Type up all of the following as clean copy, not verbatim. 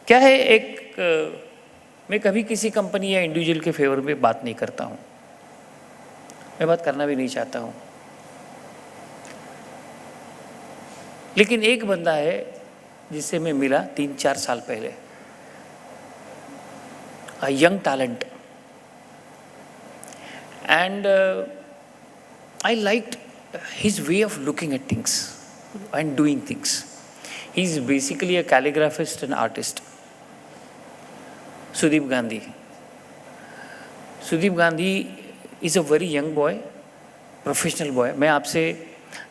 क्या है, मैं कभी किसी कंपनी या इंडिविजुअल के फेवर में बात नहीं करता हूँ, मैं बात करना भी नहीं चाहता हूँ। लेकिन एक बंदा है जिससे मैं मिला 3-4 साल पहले, a young talent, and I liked his way of looking at things and doing things. He is basically a calligraphist and artist. Sudeep Gandhi. Sudeep Gandhi is a very young boy, professional boy. मैं आपसे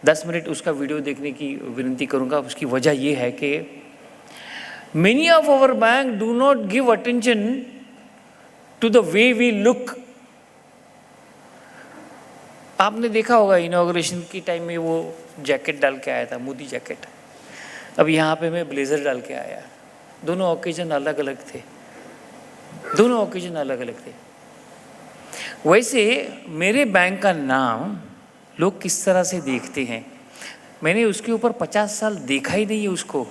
10 minute उसका video देखने की विनती करूंगा। उसकी वजह ये है कि many of our bank do not give attention to the way we look. आपने देखा होगा इनॉग्रेशन की टाइम में वो जैकेट डाल के आया था, मोदी जैकेट। अब यहाँ पे मैं ब्लेज़र डाल के आया। दोनों ओकेजन अलग अलग थे, दोनों ओकेजन अलग अलग थे। वैसे मेरे बैंक का नाम लोग किस तरह से देखते हैं, मैंने उसके ऊपर 50 साल देखा ही नहीं है उसको।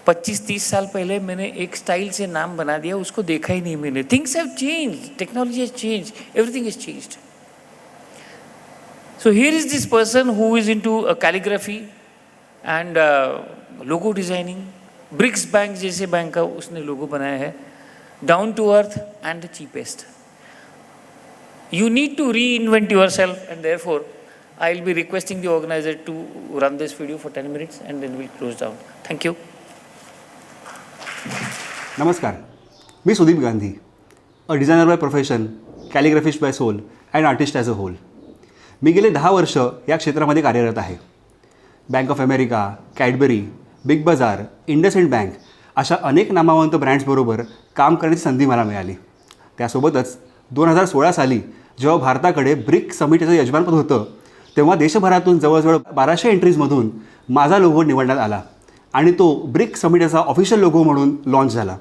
25-30 साल पहले मैंने एक स्टाइल से नाम बना दिया, उसको देखा ही नहीं मैंने। Things have changed, technology has changed, everything is changed. So here is this person who is into calligraphy and logo designing. BRICS bank जैसे बैंक का उसने लोगो बनाया है, down to earth and the cheapest. You need to reinvent yourself, and therefore I will be requesting the organizer to run this video for 10 minutes and then we'll close down. Thank you. नमस्कार, मी Sudeep Gandhi, a designer by profession, calligraphist by soul and artist as a whole. मी गेले 10 वर्ष या क्षेत्रामध्ये कार्यरत आहे. Bank of America, Cadbury, Big Bazaar, IndusInd bank अशा अनेक नामवंत ब्रँड्सबरोबर काम करण्याची संधी मला मिळाली. त्यासोबतच 2016 साली जेव्हा भारताकडे ब्रिक समिटीचं यजमानपद होतं, तेव्हा देशभरातून जवळजवळ 1200 एंट्रीजमधून माझा लोगो निवडण्यात आला आणि तो ब्रिक समिटीचा ऑफिशियल लोगो म्हणून लॉन्च झाला.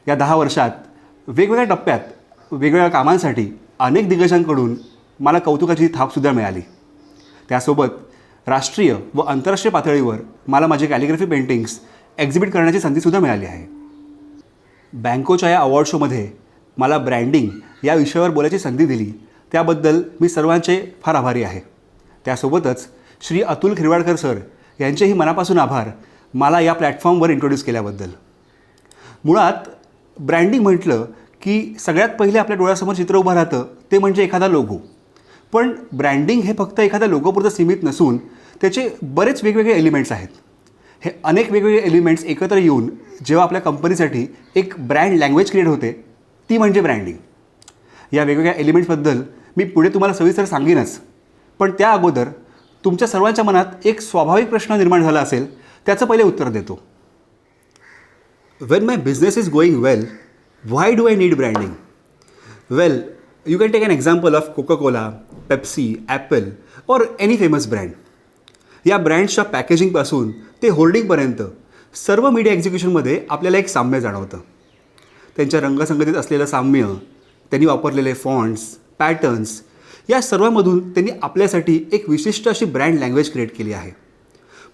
या 10 वर्षात वेगवेगळ्या टप्प्यात वेगवेगळ्या कामांसाठी अनेक दिग्गजांकडून मला कौतुकाची थापसुद्धा मिळाली. त्यासोबत राष्ट्रीय व आंतरराष्ट्रीय पातळीवर मला माझे कॅलिग्राफी पेंटिंग्स एक्झिबिट करण्याची संधीसुद्धा मिळाली आहे. बँकोच्या या अवॉर्ड शोमध्ये मला ब्रँडिंग या विषयावर बोलायची संधी दिली, त्याबद्दल मी सर्वांचे फार आभारी आहे. त्यासोबतच श्री अतुल खिरवाडकर सर यांचेही मनापासून आभार मला या प्लॅटफॉर्मवर इंट्रोड्यूस केल्याबद्दल. मुळात ब्रँडिंग म्हटलं की सगळ्यात पहिले आपल्या डोळ्यासमोर चित्र उभं राहतं ते म्हणजे एखादा लोगो. पण ब्रँडिंग हे फक्त एखाद्या लोगोपुरतं सीमित नसून त्याचे बरेच वेगवेगळे एलिमेंट्स आहेत. हे अनेक वेगवेगळे एलिमेंट्स एकत्र येऊन जेव्हा आपल्या कंपनीसाठी एक ब्रँड लँग्वेज क्रिएट होते, ती म्हणजे ब्रँडिंग. या वेगवेगळ्या एलिमेंट्सबद्दल मी पुढे तुम्हाला सविस्तर सांगेनच, पण त्या अगोदर तुमच्या सर्वांच्या मनात एक स्वाभाविक प्रश्न निर्माण झाला असेल, त्याचं पहिले उत्तर देतो. When my business is going well, why do I need branding? Well, you can take an example of Coca-Cola, Pepsi, Apple or any famous brand. या ब्रँड्सच्या पॅकेजिंगपासून ते होर्डिंगपर्यंत सर्व मीडिया एक्झिक्युशनमध्ये आपल्याला एक साम्य जाणवतं. त्यांच्या रंगसंगतीत असलेलं साम्य, त्यांनी वापरलेले फॉन्ट्स, पॅटर्न्स या सर्वांमधून त्यांनी आपल्यासाठी एक विशिष्ट अशी ब्रँड लँग्वेज क्रिएट केली आहे.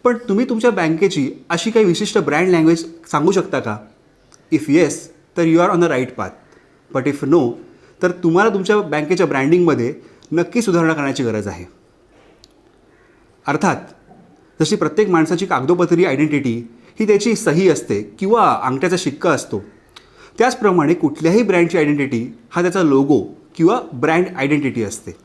पण तुम्ही तुमच्या बँकेची अशी काही विशिष्ट ब्रँड लँग्वेज सांगू शकता का? इफ येस, तर you are on the right path. But if no, तर तुम्हाला तुमच्या बँकेच्या ब्रँडिंगमध्ये नक्की सुधारणा करण्याची गरज आहे. अर्थात जशी प्रत्येक माणसाची कागदोपत्री आयडेंटिटी ही त्याची सही असते किंवा अंगठ्याचा शिक्का असतो, त्याचप्रमाणे कुठल्याही ब्रँडची आयडेंटिटी हा त्याचा लोगो किंवा ब्रँड आयडेंटिटी असते.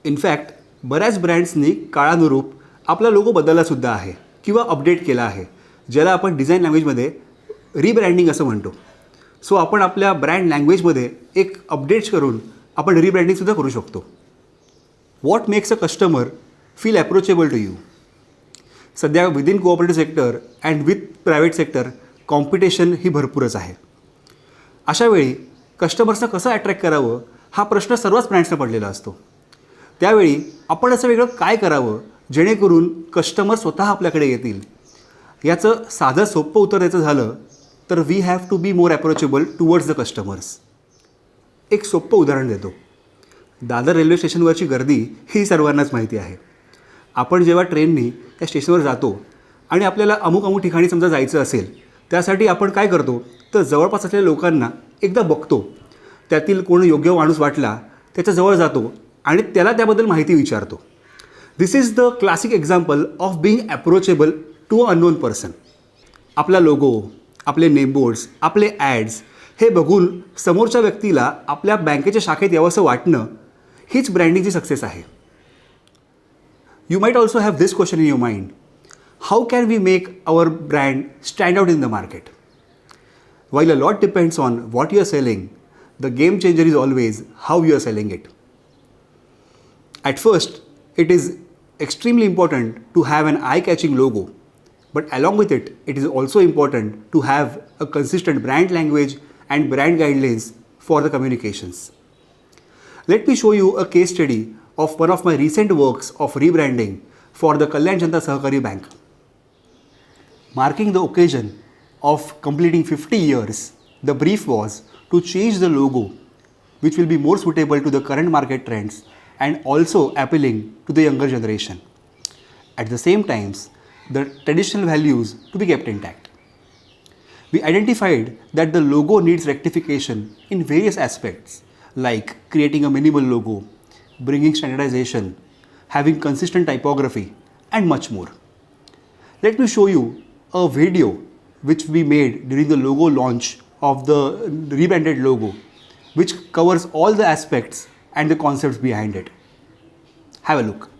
इनफॅक्ट बऱ्याच ब्रँड्सनी काळानुरूप आपला लोगो बदललासुद्धा आहे किंवा अपडेट केला आहे, ज्याला आपण डिझाईन लँग्वेजमध्ये रिब्रँडिंग असं म्हणतो. सो आपण आपल्या ब्रँड लँग्वेजमध्ये एक अपडेट्स करून आपण रिब्रँडिंगसुद्धा करू शकतो. What makes a customer feel approachable to you? सध्या within cooperative sector and with private sector competition ही भरपूरच आहे. अशावेळी कस्टमर्सना कसं अट्रॅक्ट करावं हा प्रश्न सर्वच ब्रँड्सना पडलेला असतो. त्यावेळी आपण असं वेगळं काय करावं जेणेकरून कस्टमर स्वतः आपल्याकडे येतील? याचं साधं सोपं उत्तर द्यायचं झालं तर we have to be more approachable towards the customers. एक सोपं उदाहरण देतो. दादर रेल्वे स्टेशनवरची गर्दी ही सर्वांनाच माहिती आहे. आपण जेव्हा ट्रेननी त्या स्टेशनवर जातो आणि आपल्याला अमुक ठिकाणी समजा जायचं असेल, त्यासाठी आपण काय करतो तर जवळपास असलेल्या लोकांना एकदा बघतो, त्यातील कोण योग्य माणूस वाटला त्याच्या जवळ जातो आणि त्याला त्याबद्दल माहिती विचारतो. This is the classic example of being approachable to a unknown person. आपला लोगो, आपले नेमबोर्ड्स, आपले ॲड्स हे बघून समोरच्या व्यक्तीला आपल्या बँकेच्या शाखेत यावंसं वाटणं हीच ब्रँडिंगची सक्सेस आहे. You might also have this question in your mind. How can we make our brand stand out in the market? While a lot depends on what you are selling, the game changer is always how you are selling it. At first, it is extremely important to have an eye-catching logo, but along with it, it is also important to have a consistent brand language and brand guidelines for the communications. Let me show you a case study of one of my recent works of rebranding for the Kalyan Janata Sahakari Bank. Marking the occasion of completing 50 years, the brief was to change the logo, which will be more suitable to the current market trends and also appealing to the younger generation. At the same time, the traditional values to be kept intact. We identified that the logo needs rectification in various aspects, like creating a minimal logo, bringing standardization, having consistent typography, and much more. Let me show you a video which we made during the logo launch of the rebranded logo, which covers all the aspects and the concepts behind it. Have a look.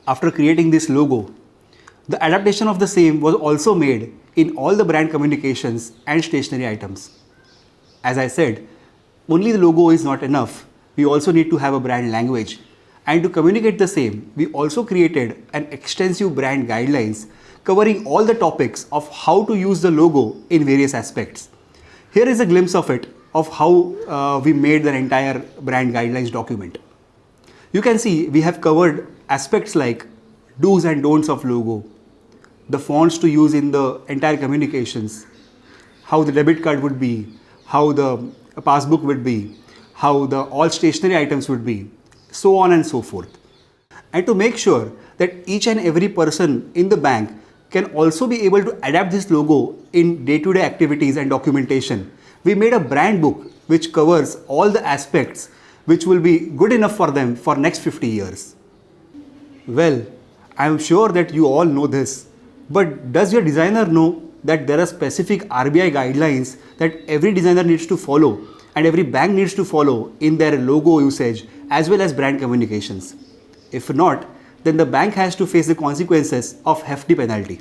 After creating this logo, the adaptation of the same was also made in all the brand communications and stationery items. As I said, only the logo is not enough. We also need to have a brand language. And to communicate the same, we also created an extensive brand guidelines covering all the topics of how to use the logo in various aspects. Here is a glimpse of it, of how we made the entire brand guidelines document. You can see we have covered aspects like do's and don'ts of logo, the fonts to use in the entire communications, how the debit card would be, how the passbook would be, how the all stationery items would be, so on and so forth. And to make sure that each and every person in the bank can also be able to adapt this logo in day-to-day activities and documentation, we made a brand book which covers all the aspects which will be good enough for them for next 50 years. Well, I am sure that you all know this, but does your designer know that there are specific RBI guidelines that every designer needs to follow and every bank needs to follow in their logo usage as well as brand communications? If not, then the bank has to face the consequences of hefty penalty.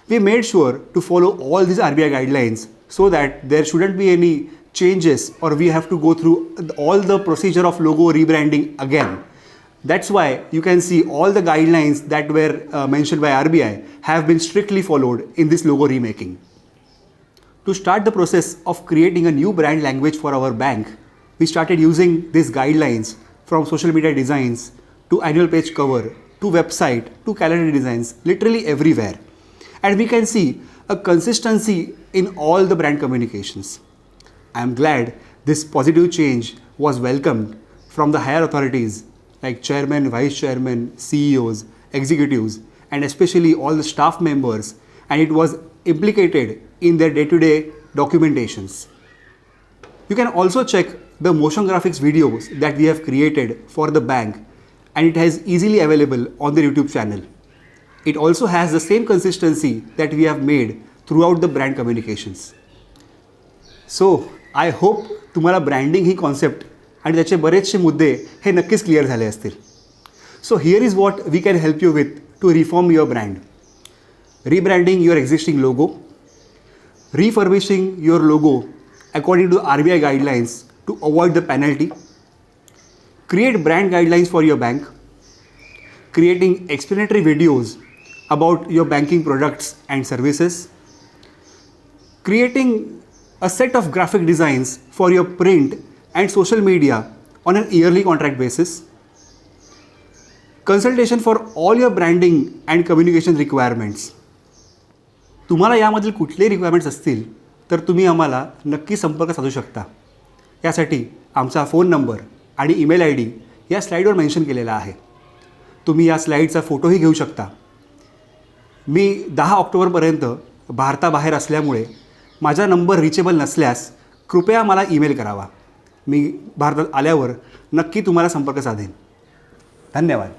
We made sure to follow all these RBI guidelines so that there shouldn't be any changes or we have to go through all the procedure of logo rebranding again. That's why you can see all the guidelines that were mentioned by RBI have been strictly followed in this logo remaking. To start the process of creating a new brand language for our bank, we started using these guidelines from social media designs to annual page cover to website to calendar designs, literally everywhere. And we can see a consistency in all the brand communications. I am glad this positive change was welcomed from the higher authorities like chairman, vice chairman, CEOs, executives, and especially all the staff members, and it was implicated in their day-to-day documentations. You can also check the motion graphics videos that we have created for the bank, and it is easily available on the YouTube channel. It also has the same consistency that we have made throughout the brand communications. So I hope तुम्हाला branding ही concept आणि त्याचे बरेचसे मुद्दे हे नक्कीच clear झाले असतील. So here is what we can help you with to reform your brand. Rebranding your existing logo, refurbishing your logo according to RBI guidelines to avoid the penalty, create brand guidelines for your bank, creating explanatory videos about your banking products and services, creating a set of graphic designs for your print and social media on an yearly contract basis, consultation for all your branding and communication requirements. तुम्हाला यामधील कुठलेही requirements असतील तर तुम्ही आम्हाला नक्की संपर्क साधू शकता. यासाठी आमचा फोन नंबर आणि ईमेल ID या स्लाईडवर मेन्शन केलेला आहे. तुम्ही या स्लाईडचा फोटोही घेऊ शकता. मी 10 ऑक्टोबरपर्यंत भारताबाहेर असल्यामुळे माझा नंबर रिचेबल नसल्यास कृपया मला ईमेल करावा. मी भारतात आल्यावर नक्की तुम्हाला संपर्क साधेन. धन्यवाद.